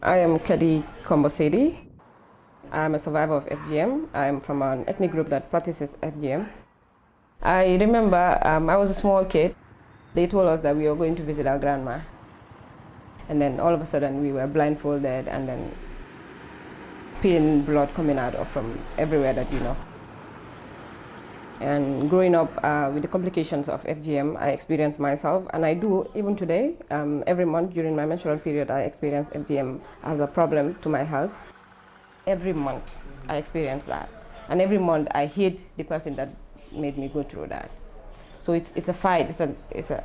I am Kadi Kombosedi. I'm a survivor of FGM. I'm from an ethnic group that practices FGM. I remember I was a small kid. They told us that we were going to visit our grandma. And then all of a sudden we were blindfolded and then pain, blood coming out from everywhere that you know. And growing up with the complications of FGM, I experienced myself, and I do even today. Every month during my menstrual period, I experience FGM as a problem to my health. Every month I experience that, and every month I hate the person that made me go through that. So it's a fight. It's a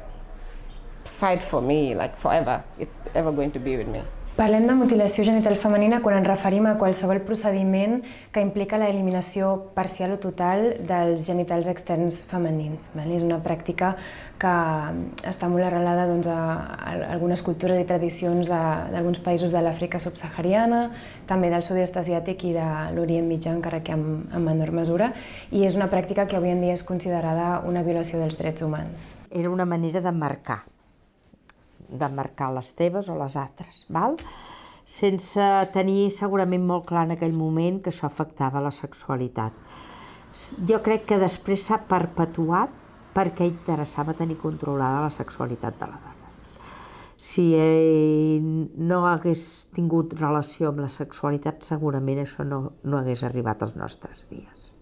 fight for me, like forever. It's ever going to be with me. Parlem de mutilació genital femenina quan ens referim a qualsevol procediment que implica l'eliminació parcial o total dels genitals externs femenins. És una pràctica que està molt arrelada a algunes cultures i tradicions d'alguns països de l'Àfrica subsahariana, també del sud-est asiàtic i de l'Orient Mitjà, encara que en menor mesura, i és una pràctica que avui en dia és considerada una violació dels drets humans. Era una manera de marcar les teves o les altres, sense tenir segurament molt clar en aquell moment que això afectava la sexualitat. Jo crec que després s'ha perpetuat perquè interessava tenir controlada la sexualitat de la dona. Si no hagués tingut relació amb la sexualitat, segurament això no hagués arribat als nostres dies.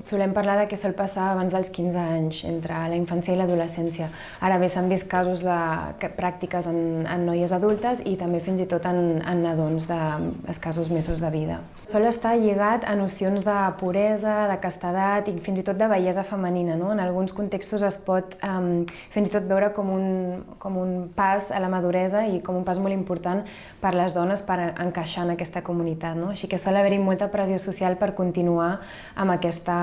Solem parlar de què sol passar abans dels 15 anys, entre la infància i l'adolescència. Ara bé, s'han vist casos de pràctiques en noies adultes i també fins i tot en nadons d'escassos mesos de vida. Sol estar lligat a nocions de puresa, de castedat i fins i tot de bellesa femenina. En alguns contextos es pot fins i tot veure com un pas a la maduresa i com un pas molt important per les dones per encaixar en aquesta comunitat. Així que sol haver-hi molta pressió social per continuar amb aquesta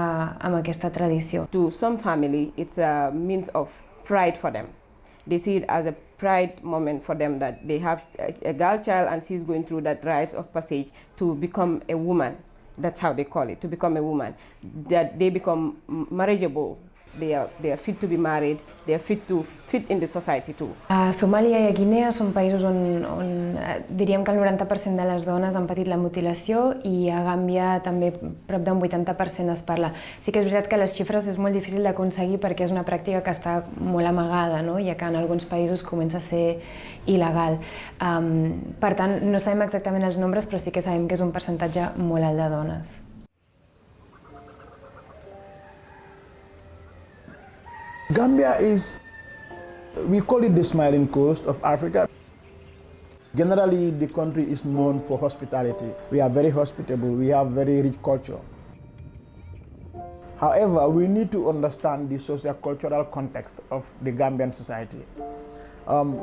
tradició. To some family, it's a means of pride for them. They see it as a pride moment for them that they have a girl child and she's going through that rites of passage to become a woman. That's how they call it, to become a woman. That they become marriageable. They are fit to be married, they are fit in the society too. A Somàlia i a Guinea són països on diríem que el 90% de les dones han patit la mutilació i a Gàmbia també prop d'un 80% es parla. Sí que és veritat que les xifres és molt difícil d'aconseguir perquè és una pràctica que està molt amagada, ja que en alguns països comença a ser il·legal. Per tant, no sabem exactament els nombres, però sí que sabem que és un percentatge molt alt de dones. Gambia we call it the smiling coast of Africa. Generally, the country is known for hospitality. We are very hospitable, we have very rich culture. However, we need to understand the socio-cultural context of the Gambian society.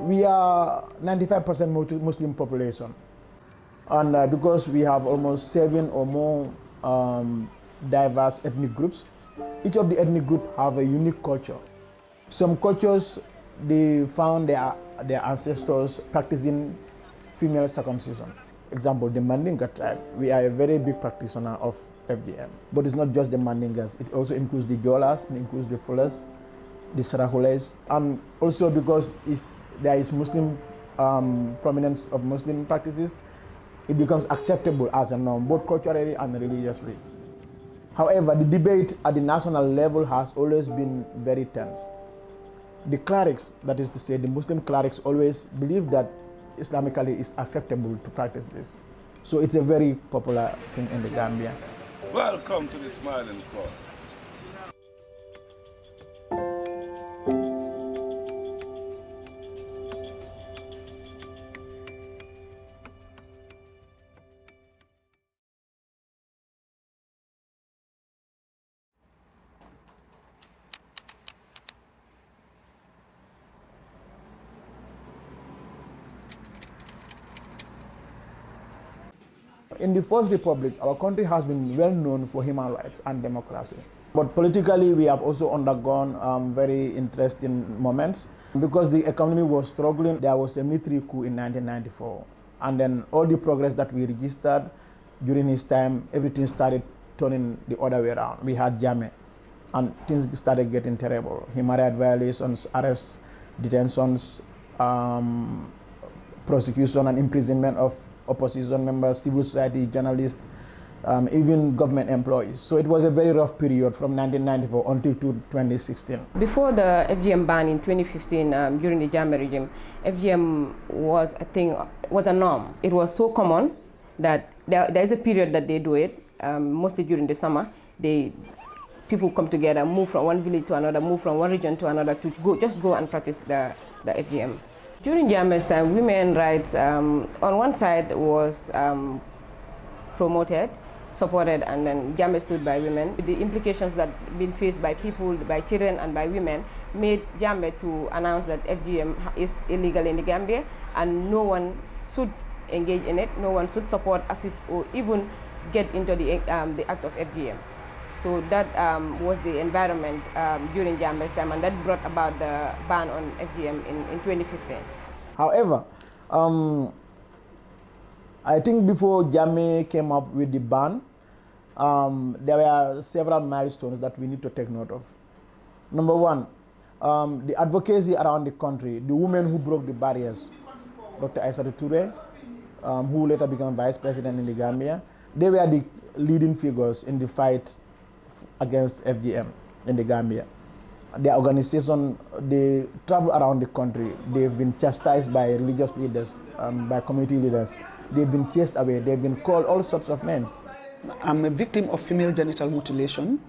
We are 95% Muslim population. And because we have almost 7 or more diverse ethnic groups, each of the ethnic groups have a unique culture. Some cultures, they found their ancestors practicing female circumcision. Example, the Mandinka tribe. We are a very big practitioner of FGM. But it's not just the Mandingas. It also includes the Jolas, it includes the Fulas, the Sarahules. And also because there is Muslim prominence of Muslim practices, it becomes acceptable as a norm, both culturally and religiously. However, the debate at the national level has always been very tense. The clerics, that is to say, the Muslim clerics always believe that Islamically it's acceptable to practice this. So it's a very popular thing in the Gambia. Welcome to the Smiling Coast. In the First Republic, our country has been well known for human rights and democracy. But politically, we have also undergone very interesting moments. Because the economy was struggling, there was a military coup in 1994. And then all the progress that we registered during his time, everything started turning the other way around. We had Jammeh, and things started getting terrible. Human rights violations, arrests, detentions, prosecution and imprisonment of opposition members, civil society, journalists, even government employees. So it was a very rough period from 1994 until 2016. Before the FGM ban in 2015, during the Gambia regime, FGM was a norm. It was so common that there is a period that they do it, mostly during the summer. People come together, move from one village to another, move from one region to another to go and practice the FGM. During Gambia's time, women's rights on one side was promoted, supported, and then Gambia stood by women. The implications that been faced by people, by children, and by women made Gambia to announce that FGM is illegal in the Gambia, and no one should engage in it. No one should support, assist, or even get into the act of FGM. So that was the environment during Gambia's time, and that brought about the ban on FGM in 2015. However, I think before Gambia came up with the ban, there were several milestones that we need to take note of. Number one, the advocacy around the country, the women who broke the barriers, Dr. Aissata Touré, who later became vice president in the Gambia, they were the leading figures in the fight against FGM in the Gambia. Their organization, they travel around the country. They've been chastised by religious leaders, by community leaders. They've been chased away. They've been called all sorts of names. I'm a victim of female genital mutilation.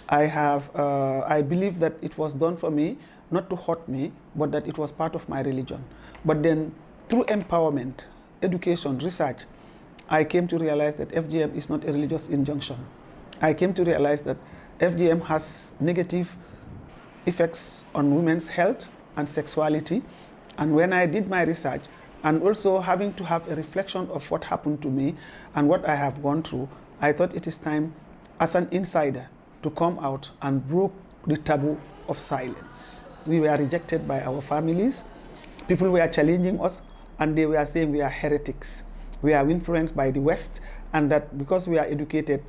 I believe that it was done for me, not to hurt me, but that it was part of my religion. But then through empowerment, education, research, I came to realize that FGM is not a religious injunction. I came to realize that FGM has negative effects on women's health and sexuality. And when I did my research, and also having to have a reflection of what happened to me and what I have gone through, I thought it is time as an insider to come out and break the taboo of silence. We were rejected by our families. People were challenging us, and they were saying we are heretics. We are influenced by the West, and that because we are educated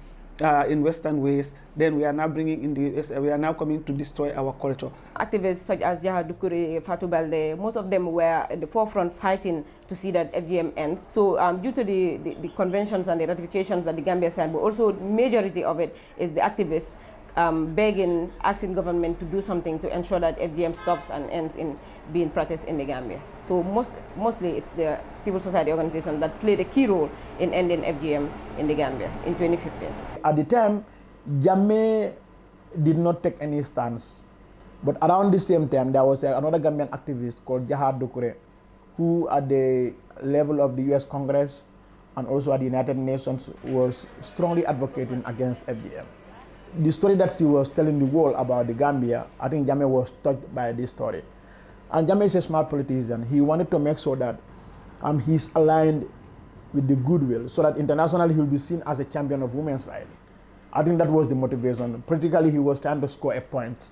in Western ways, then we are now we are now coming to destroy our culture. Activists such as Jaha Dukure, Fatou Balde, most of them were at the forefront fighting to see that FGM ends. So due to the conventions and the ratifications that the Gambia signed, but also majority of it is the activists begging, asking government to do something to ensure that FGM stops and ends in being practiced in the Gambia. So mostly it's the civil society organization that played a key role in ending FGM in the Gambia in 2015. At the time, Jammeh did not take any stance. But around the same time, there was another Gambian activist called Jaha Dukure, who at the level of the US Congress and also at the United Nations was strongly advocating against FGM. The story that she was telling the world about the Gambia, I think Jammeh was touched by this story. And Jammeh is a smart politician. He wanted to make sure that he's aligned with the goodwill, so that internationally he'll be seen as a champion of women's rights. I think that was the motivation. Politically, he was trying to score a point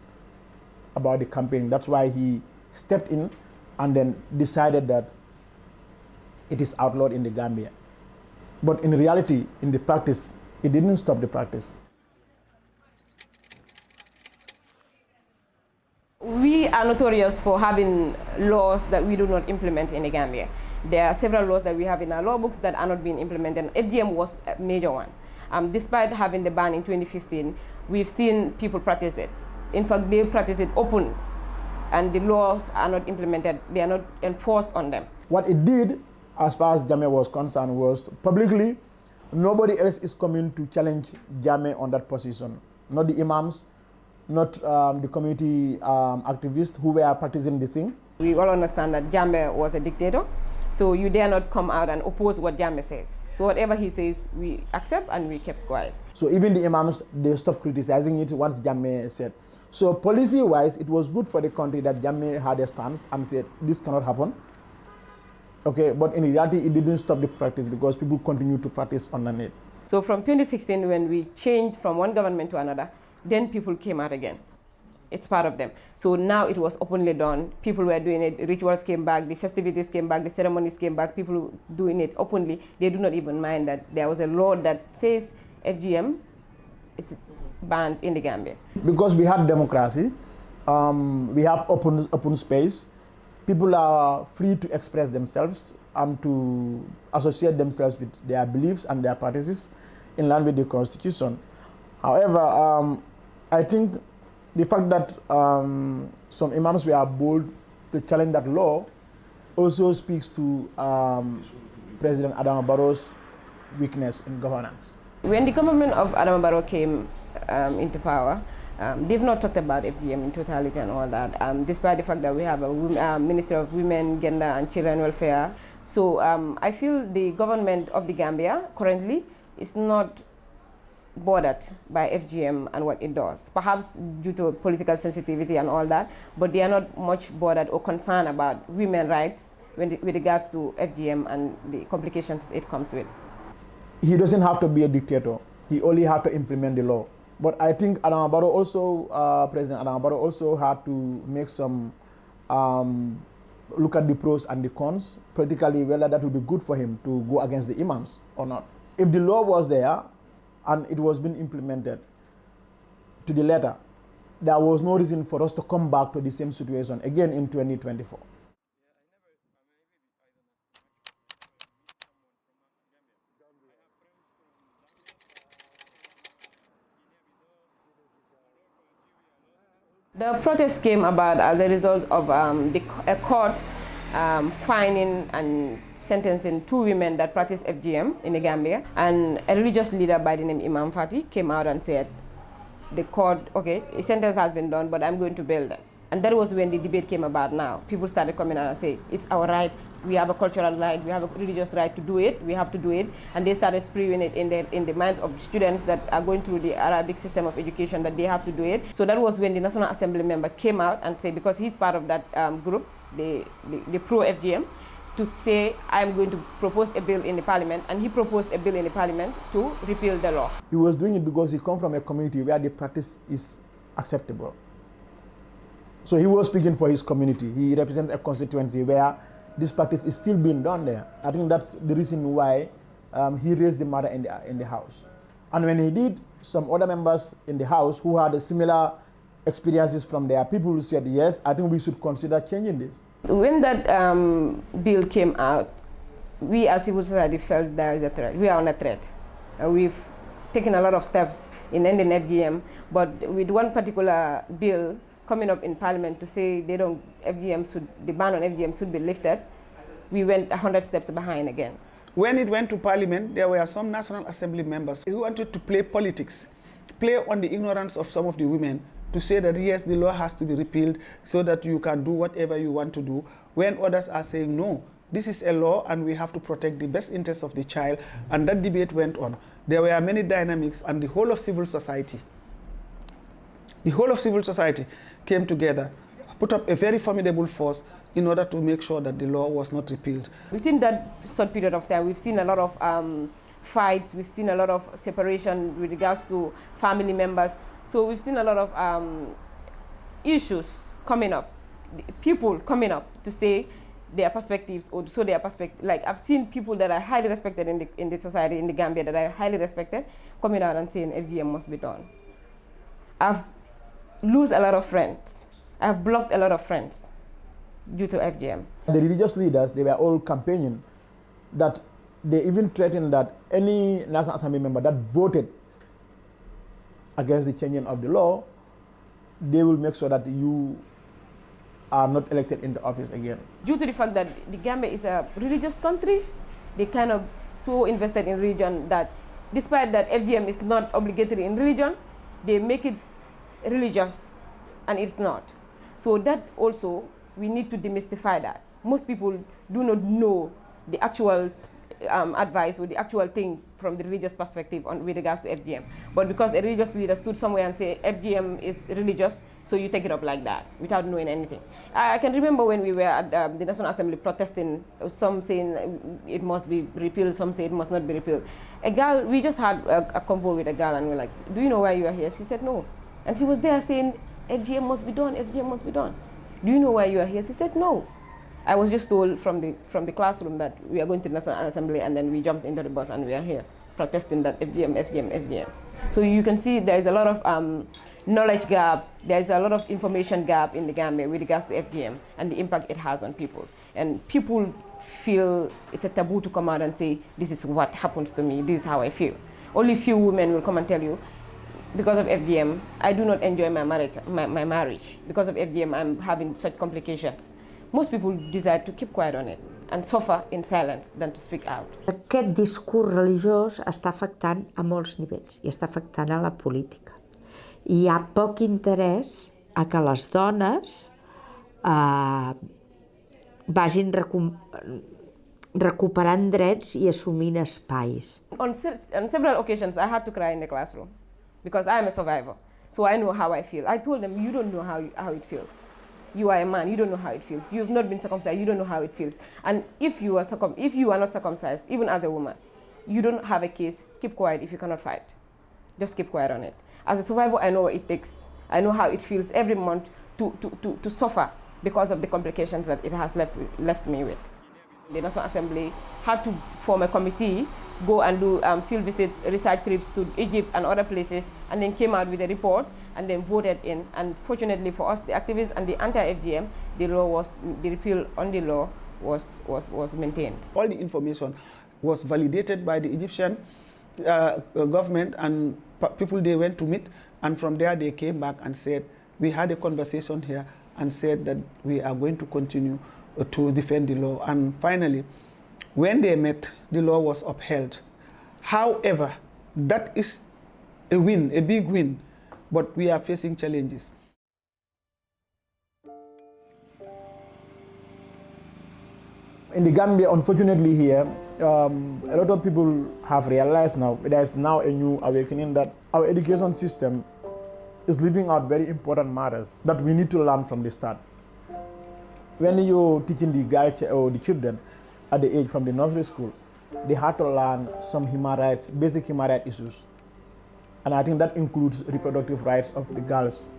about the campaign. That's why he stepped in and then decided that it is outlawed in the Gambia. But in reality, in the practice, it didn't stop the practice. We are notorious for having laws that we do not implement in the Gambia. There are several laws that we have in our law books that are not being implemented. FGM was a major one. Despite having the ban in 2015, we've seen people practice it. In fact, they practice it open, and the laws are not implemented. They are not enforced on them. What it did, as far as Jammeh was concerned, was publicly, nobody else is coming to challenge Jammeh on that position. Not the imams, not the community activists who were practicing the thing. We all understand that Jammeh was a dictator, so you dare not come out and oppose what Jammeh says. So whatever he says, we accept, and we kept quiet. So even the imams, they stopped criticizing it once Jammeh said. So policy-wise, it was good for the country that Jammeh had a stance and said, this cannot happen. Okay, but in reality, it didn't stop the practice because people continued to practice underneath. So from 2016, when we changed from one government to another, then people came out again. It's part of them. So now it was openly done. People were doing it. Rituals came back. The festivities came back. The ceremonies came back. People doing it openly. They do not even mind that there was a law that says FGM is banned in the Gambia. Because we have democracy, we have open space. People are free to express themselves to associate themselves with their beliefs and their practices in line with the Constitution. However, I think the fact that some imams were bold to challenge that law also speaks to President Adama Barrow's weakness in governance. When the government of Adama Barrow came into power, they've not talked about FGM in totality and all that, despite the fact that we have a Minister of Women, Gender and Children Welfare. So I feel the government of the Gambia currently is not bothered by FGM and what it does, perhaps due to political sensitivity and all that, but they are not much bothered or concerned about women's rights with regards to FGM and the complications it comes with. He doesn't have to be a dictator. He only has to implement the law. But I think Adama Barrow also, President Adama Barrow also had to make some, look at the pros and the cons, politically whether that would be good for him to go against the imams or not. If the law was there and it was being implemented to the letter, there was no reason for us to come back to the same situation again in 2024. The protest came about as a result of a court finding and sentencing 2 women that practice FGM in the Gambia, and a religious leader by the name Imam Fati came out and said, the court, okay, a sentence has been done, but I'm going to bail them. And that was when the debate came about now. People started coming out and saying, it's our right, we have a cultural right, we have a religious right to do it, we have to do it. And they started spewing it in the minds of students that are going through the Arabic system of education that they have to do it. So that was when the National Assembly member came out and said, because he's part of that group, the pro-FGM, to say, I'm going to propose a bill in the parliament, and he proposed a bill in the parliament to repeal the law. He was doing it because he comes from a community where the practice is acceptable. So he was speaking for his community. He represents a constituency where this practice is still being done there. I think that's the reason why he raised the matter in the House. And when he did, some other members in the House who had similar experiences from their people said, yes, I think we should consider changing this. When that bill came out, we as civil society felt there is a threat. We are on a threat. We've taken a lot of steps in ending FGM, but with one particular bill coming up in Parliament to say the ban on FGM should be lifted, we went 100 steps behind again. When it went to Parliament, there were some National Assembly members who wanted to play politics, play on the ignorance of some of the women, to say that yes, the law has to be repealed so that you can do whatever you want to do, when others are saying no, this is a law and we have to protect the best interests of the child. And that debate went on. There were many dynamics, and the whole of civil society came together, put up a very formidable force in order to make sure that the law was not repealed. Within that short period of time, we've seen a lot of fights, we've seen a lot of separation with regards to family members. So we've seen a lot of issues coming up, people coming up to say their perspectives, or so their perspective. Like, I've seen people that are highly respected in the society, in the Gambia, that are highly respected, coming out and saying FGM must be done. I've lost a lot of friends. I've blocked a lot of friends due to FGM. The religious leaders, they were all campaigning that they even threatened that any National Assembly member that voted against the changing of the law, they will make sure that you are not elected into office again. Due to the fact that the Gambia is a religious country, they kind of so invested in religion that despite that FGM is not obligatory in religion, they make it religious, and it's not. So that also, we need to demystify that. Most people do not know the actual advice or the actual thing from the religious perspective with regards to FGM. But because a religious leader stood somewhere and said FGM is religious, so you take it up like that without knowing anything. I can remember when we were at the National Assembly protesting, some saying it must be repealed, some say it must not be repealed. A girl, we just had a convo with a girl, and we're like, do you know why you are here? She said no. And she was there saying FGM must be done, FGM must be done. Do you know why you are here? She said no. I was just told from the classroom that we are going to the National Assembly, and then we jumped into the bus and we are here protesting that FGM, FGM, FGM. So you can see there is a lot of knowledge gap, there is a lot of information gap in the Gambia with regards to FGM and the impact it has on people. And people feel it's a taboo to come out and say, this is what happens to me, this is how I feel. Only few women will come and tell you, because of FGM, I do not enjoy my marriage. Because of FGM, I'm having such complications. Most people decide to keep quiet on it and suffer in silence than to speak out. Aquest discurs religiós està afectant a molts nivells i està afectant a la política. Hi ha poc interès a que les dones vagin recuperant drets i assumint espais. On several occasions, I had to cry in the classroom because I am a survivor. So I know how I feel. I told them, you don't know how it feels. You are a man, you don't know how it feels. You have not been circumcised, you don't know how it feels. And if you are not circumcised, even as a woman, you don't have a case, keep quiet if you cannot fight. Just keep quiet on it. As a survivor, I know what it takes. I know how it feels every month to suffer because of the complications that it has left me with. The National Assembly had to form a committee, go and do field visits, research trips to Egypt and other places, and then came out with a report and then voted in. And fortunately for us, the activists and the anti-FGM, the repeal on the law was maintained. All the information was validated by the Egyptian government and people they went to meet, and from there they came back and said, we had a conversation here and said that we are going to continue to defend the law. And finally, when they met, the law was upheld. However, that is a win, a big win, but we are facing challenges. In the Gambia, unfortunately here, a lot of people have realized now, there's now a new awakening that our education system is leaving out very important matters that we need to learn from the start. When you're teaching the girls or the children at the age from the nursery school, they have to learn some human rights, basic human rights issues. And I think that includes reproductive rights of the girls,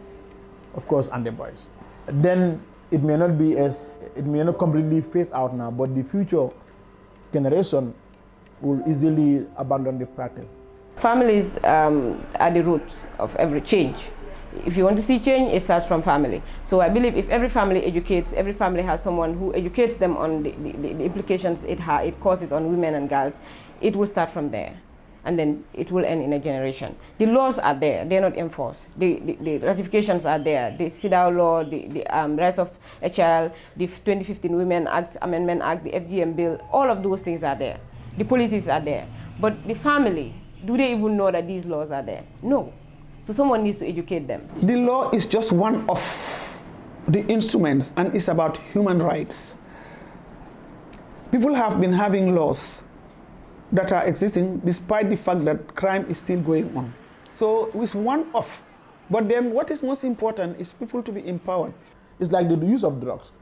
of course, and the boys. Then it may not completely phase out now, but the future generation will easily abandon the practice. Families are the roots of every change. If you want to see change, it starts from family. So I believe if every family educates, every family has someone who educates them on the implications it causes on women and girls, it will start from there. And then it will end in a generation. The laws are there, they're not enforced. The ratifications are there. The CEDAW law, the rights of a child, the 2015 Women Act, Amendment Act, the FGM bill, all of those things are there. The policies are there. But the family, do they even know that these laws are there? No. So someone needs to educate them. The law is just one of the instruments, and it's about human rights. People have been having laws that are existing despite the fact that crime is still going on. So it's one of, but then what is most important is people to be empowered. It's like the use of drugs.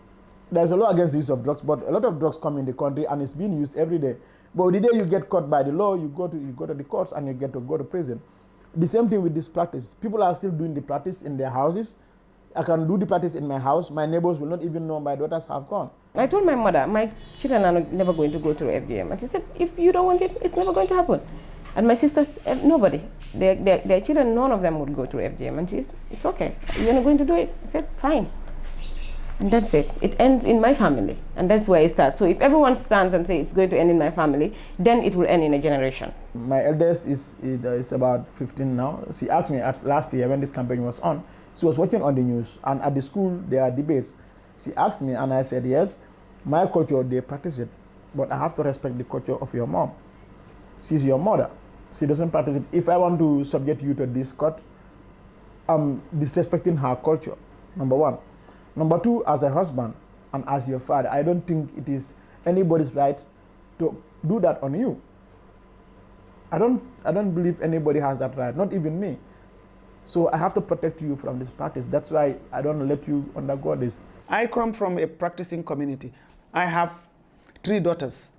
There's a law against the use of drugs, but a lot of drugs come in the country and it's being used every day. But the day you get caught by the law, you go to the courts and you get to go to prison. The same thing with this practice. People are still doing the practice in their houses. I can do the practice in my house. My neighbors will not even know my daughters have gone. I told my mother, my children are never going to go through FGM. And she said, if you don't want it, it's never going to happen. And my sisters, nobody. Their children, none of them would go through FGM. And she said, it's okay. You're not going to do it? I said, fine. And that's it. It ends in my family. And that's where it starts. So if everyone stands and says it's going to end in my family, then it will end in a generation. My eldest is about 15 now. She asked me last year when this campaign was on, she was watching on the news, and at the school there are debates. She asked me and I said, yes, my culture, they practice it, but I have to respect the culture of your mom. She's your mother. She doesn't practice it. If I want to subject you to this court, I'm disrespecting her culture, number one. Number two, as a husband and as your father, I don't think it is anybody's right to do that on you. I don't believe anybody has that right, not even me. So I have to protect you from this practice. That's why I don't let you undergo this. I come from a practicing community. I have 3 daughters.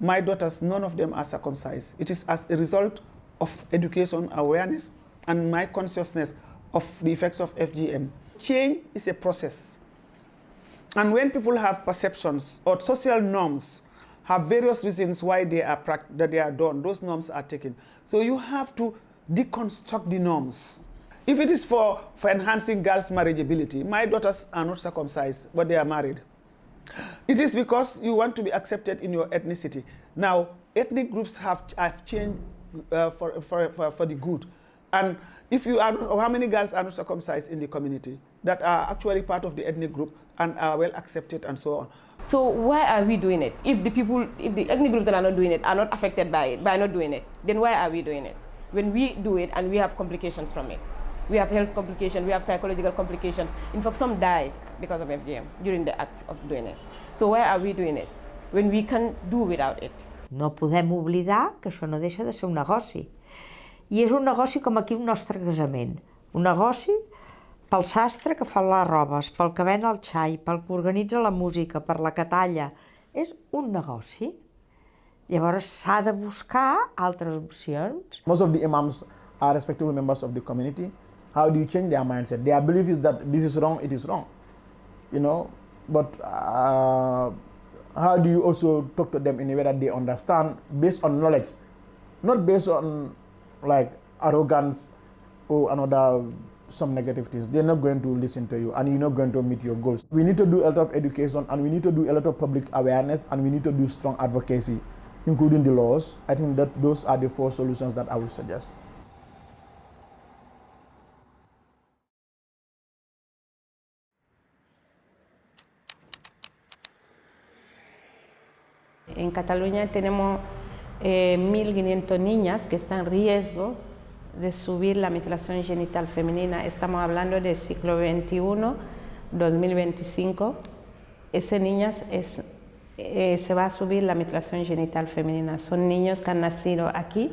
My daughters, none of them are circumcised. It is as a result of education, awareness, and my consciousness of the effects of FGM. Change is a process. And when people have perceptions or social norms have various reasons why they are done, those norms are taken. So you have to deconstruct the norms. If it is for enhancing girls' marriageability, my daughters are not circumcised, but they are married. It is because you want to be accepted in your ethnicity. Now, ethnic groups have changed for the good. And if you are, how many girls are not circumcised in the community that are actually part of the ethnic group and are well accepted and so on? So why are we doing it? If the ethnic groups that are not doing it are not affected by it, by not doing it, then why are we doing it? When we do it and we have complications from it. We have health complications, we have psychological complications. In fact, some die because of FGM during the act of doing it. So why are we doing it when we can do without it? No podem oblidar que això no deixa de ser un negoci. I és un negoci com aquí un nostre casament. Un negoci pel sastre que fa les robes, pel que ven el xai, pel que organitza la música, per la que talla. És un negoci. Llavors s'ha de buscar altres opcions. Most of the imams are respectable members of the community. How do you change their mindset? Their belief is that this is wrong, it is wrong. You know, but how do you also talk to them in a way that they understand based on knowledge, not based on like arrogance or some negative things. They're not going to listen to you and you're not going to meet your goals. We need to do a lot of education and we need to do a lot of public awareness and we need to do strong advocacy, including the laws. I think that those are the 4 solutions that I would suggest. En Cataluña tenemos 1.500 niñas que están en riesgo de sufrir la mutilación genital femenina. Estamos hablando del siglo XXI, 2025. Esas niñas se va a subir la mutilación genital femenina. Son niños que han nacido aquí,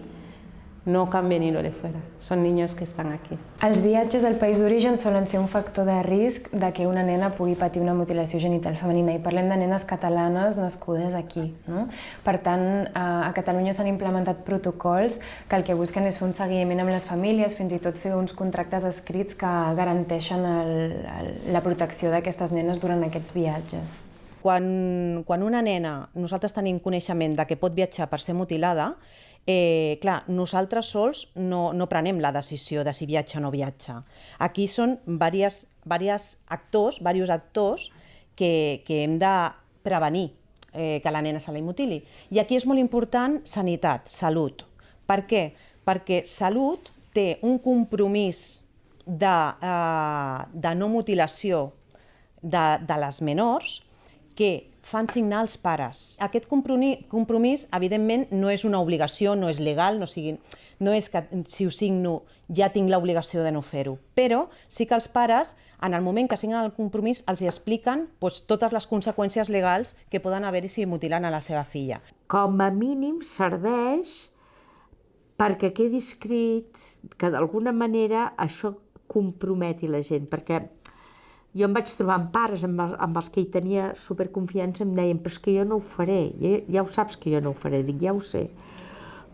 no que han venido de fuera. Son niños que estan aquí. Els viatges al país d'origen solen ser un factor de risc de que una nena pugui patir una mutilació genital femenina i parlem de nenes catalanes nascudes aquí. No? Per tant, a Catalunya s'han implementat protocols que el que busquen és fer un seguiment amb les famílies, fins i tot fer uns contractes escrits que garanteixen la protecció d'aquestes nenes durant aquests viatges. Quan una nena, nosaltres tenim coneixement de que pot viatjar per ser mutilada, clar, nosaltres sols no prenem la decisió de si viatja o no viatja. Aquí són diversos actors que hem de prevenir que la nena se la mutili. I aquí és molt important sanitat, salut. Per què? Perquè salut té un compromís de no mutilació de les menors que fan signar els pares. Aquest compromís, evidentment, no és una obligació, no és legal, no és que si ho signo ja tinc l'obligació de no fer-ho, però sí que els pares, en el moment que signen el compromís, els expliquen totes les conseqüències legals que poden haver-hi si mutilen a la seva filla. Com a mínim serveix perquè quedi escrit que d'alguna manera això comprometi la gent, perquè jo em vaig trobar amb pares amb els que hi tenia superconfiança, em deien, però és que jo no ho faré, ja ho saps que jo no ho faré, dic, ja ho sé,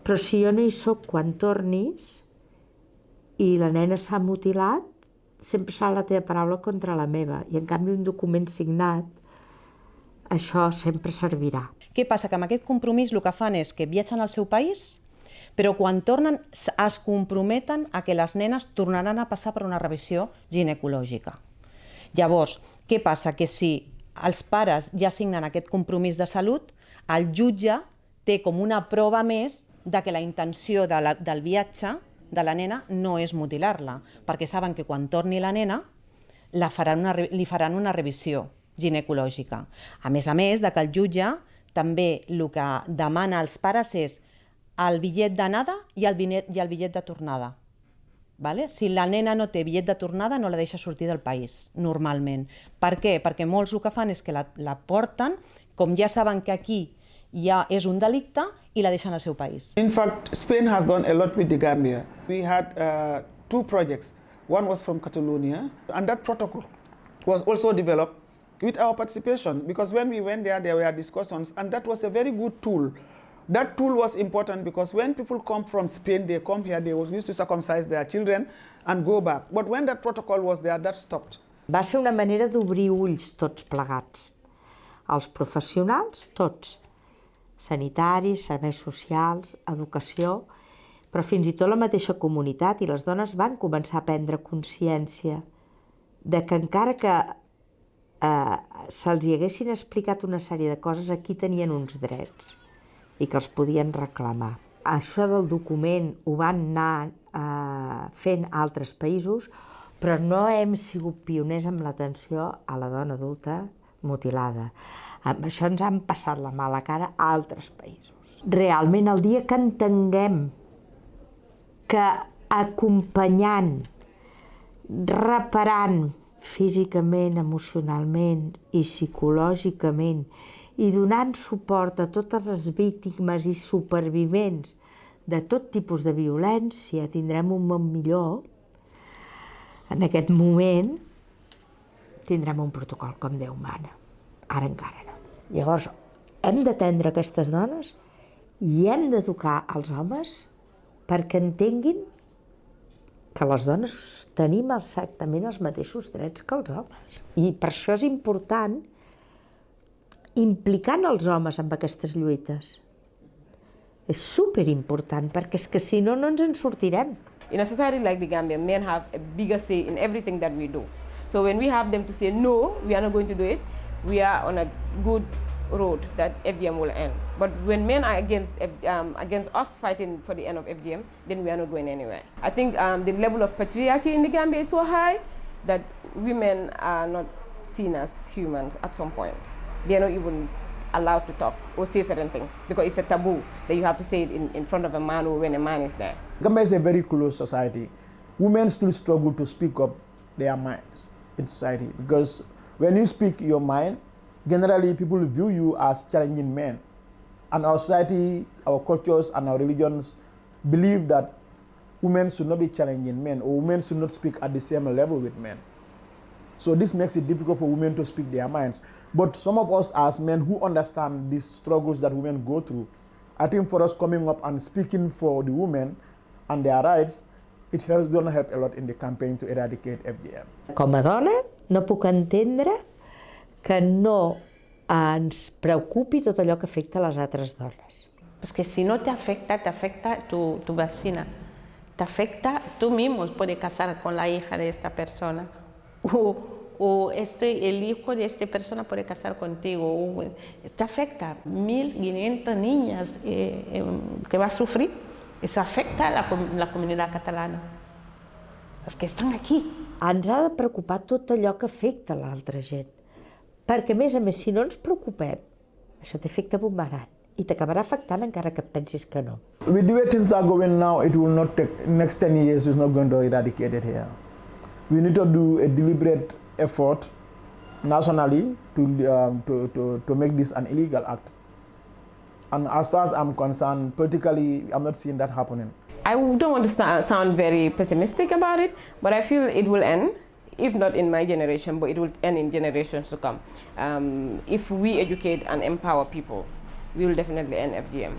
però si jo no hi soc quan tornis i la nena s'ha mutilat, sempre serà la teva paraula contra la meva, i en canvi un document signat, això sempre servirà. Què passa? Que amb aquest compromís el que fan és que viatgen al seu país, però quan tornen es comprometen a que les nenes tornaran a passar per una revisió ginecològica. Llavors, què passa? Que si els pares ja signen aquest compromís de salut, el jutge té com una prova més de que la intenció del viatge de la nena no és mutilar-la, perquè saben que quan torni la nena li faran una revisió ginecològica. A més de que el jutge també el que demana als pares és el bitllet d'anada i el bitllet de tornada. Si la nena no té bitllet de tornada, no la deixa sortir del país, normalment. Per què? Perquè molts el que fan és que la porten, com ja saben que aquí ja és un delicte, i la deixen al seu país. In fact, Spain has done a lot with the Gambia. We had 2 projects. One was from Catalonia, and that protocol was also developed with our participation, because when we went there were discussions, and that was a very good tool. That tool was important because when people come from Spain, they come here, they used to circumcise their children and go back. But when that protocol was there, that stopped. Va ser una manera d'obrir ulls tots plegats. Els professionals, tots. Sanitaris, serveis socials, educació, però fins i tot la mateixa comunitat, i les dones van començar a prendre consciència de que encara que se'ls hi haguessin explicat una sèrie de coses, aquí tenien uns drets i que els podien reclamar. Això del document ho van anar fent altres països, però no hem sigut pioners amb l'atenció a la dona adulta mutilada. Amb això ens han passat la mala cara a altres països. Realment, el dia que entenguem que acompanyant, reparant físicament, emocionalment i psicològicament i donant suport a totes les víctimes i supervivents de tot tipus de violència, tindrem un món millor. En aquest moment tindrem un protocol com Déu mana. Ara encara no. Llavors, hem d'atendre aquestes dones i hem d'educar els homes perquè entenguin que les dones tenim exactament els mateixos drets que els homes. I per això és important implicant els homes en aquestes lluites. És superimportant, perquè és que si no, no ens en sortirem. In a society like the Gambia, men have a bigger say in everything that we do. So when we have them to say, no, we are not going to do it, we are on a good road that FGM will end. But when men are against us fighting for the end of FGM, then we are not going anywhere. I think the level of patriarchy in the Gambia is so high that women are not seen as humans at some point. They are not even allowed to talk or say certain things because it's a taboo that you have to say it in front of a man or when a man is there. Gambia is a very closed society. Women still struggle to speak up their minds in society because when you speak your mind, generally people view you as challenging men. And our society, our cultures and our religions believe that women should not be challenging men or women should not speak at the same level with men. So this makes it difficult for women to speak their minds. But some of us as men who understand these struggles that women go through, I think for us coming up and speaking for the women and their rights, it's going to help a lot in the campaign to eradicate FGM. Com a dona no puc entendre que no ens preocupi tot allò que afecta les altres dones. Porque si no te afecta tu vecina. Te afecta, tú mismo puedes casar con la hija de esta persona. El hijo de esta persona puede casar contigo. Te afecta 1.500 niñas que va a sufrir. Eso afecta a la comunidad catalana. Els que estan aquí. Ens ha de preocupar tot allò que afecta a l'altra gent. Perquè, a més, si no ens preocupem, això t'afecta bumerang i t'acabarà afectant encara que et pensis que no. With the way things are going now, it will not take, next 10 years is not going to eradicate it here. We need to do a deliberate effort nationally to make this an illegal act. And as far as I'm concerned, politically, I'm not seeing that happening. I don't want to sound very pessimistic about it, but I feel it will end, if not in my generation, but it will end in generations to come. If we educate and empower people, we will definitely end FGM.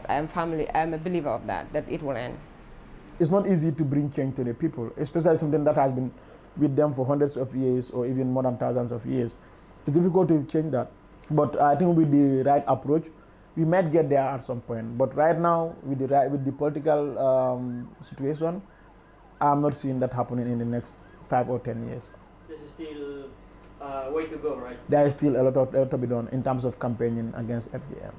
I'm a believer of that it will end. It's not easy to bring change to the people, especially something that has been with them for hundreds of years or even more than thousands of years. It's difficult to change that. But I think with the right approach, we might get there at some point. But right now, with the political situation, I'm not seeing that happening in the next 5 or 10 years. There's still a way to go, right? There is still a lot to be done in terms of campaigning against FGM.